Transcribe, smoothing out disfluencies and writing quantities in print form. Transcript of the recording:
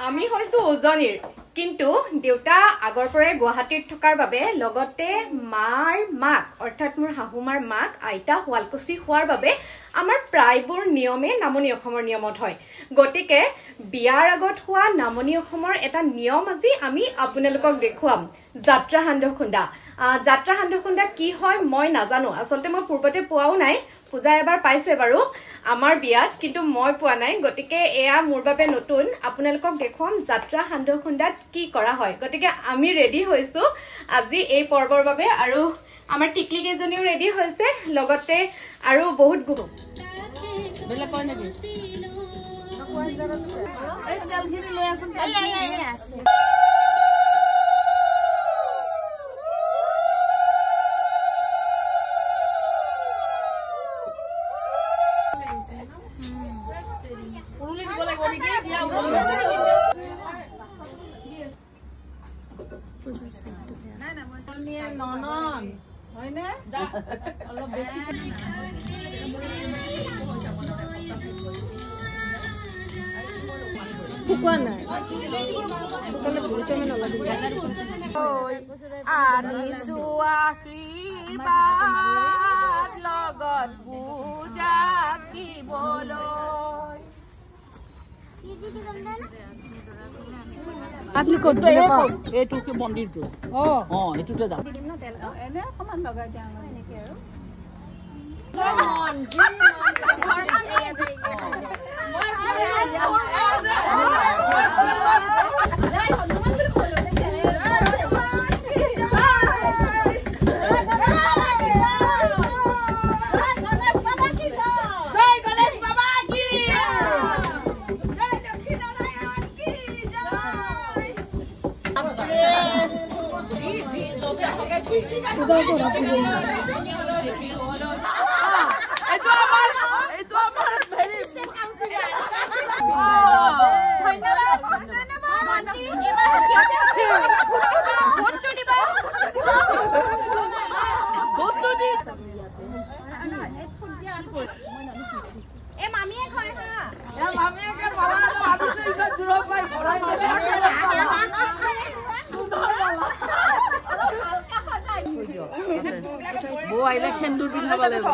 আমি হইছো উজনিৰ কিন্তু দেউতা আগৰ পৰাই গুৱাহাটীত থকাৰ বাবে লগতে মাৰ মাক অৰ্থাৎ মোৰ হাহুমাৰ মাক আইতা হোৱালকুছি হোৱাৰ বাবে আমাৰ প্ৰায়বোৰ নিয়মে নামনি অসমৰ নিয়মত হয় গতিকে বিয়াৰ আগত হোৱা নামনি অসমৰ এটা নিয়ম আজি আমি আপোনালোকক দেখুৱাম যাত্ৰা হান্দখুন্দা কি হয় মই নাজানো আচলতে মই পূৰ্বতে পোৱাও নাই পূজা এবাৰ পাইছে বাৰু আমাৰ বিয়াত কিন্তু মই পোৱা নাই গতিকে এয়া মোৰ বাবে নতুন আপোনালোকক দেখুৱাম যাত্ৰা হান্দখুন্দাত কি কৰা হয় গতিকে আমি ৰেডি হৈছো আজি এই পৰ্বৰ বাবে আৰু আমাৰ টিকলি কেজনীও ৰেডি হৈছে লগতে আৰু বহুত বেলে কয় নেকি এই তেলখিনি লৈ আছোন পুরুলি দিব লাগিব নেকি দিয়া না না মই নিয়ে ননন হয়নে অলপ বেশি কোৱা নাই কোনে ঘুৰিছে মানে অলপ আনিছো আশীৰ্বাদ লগত পূজা দিবলৈ আপনি কত এইটো কি মন্দিৰটো এইটোতে যাম এনে অকমান লগাই যাম এনেকে বৌ আইলে খেন্দুৰ পিন্ধাব লাগিব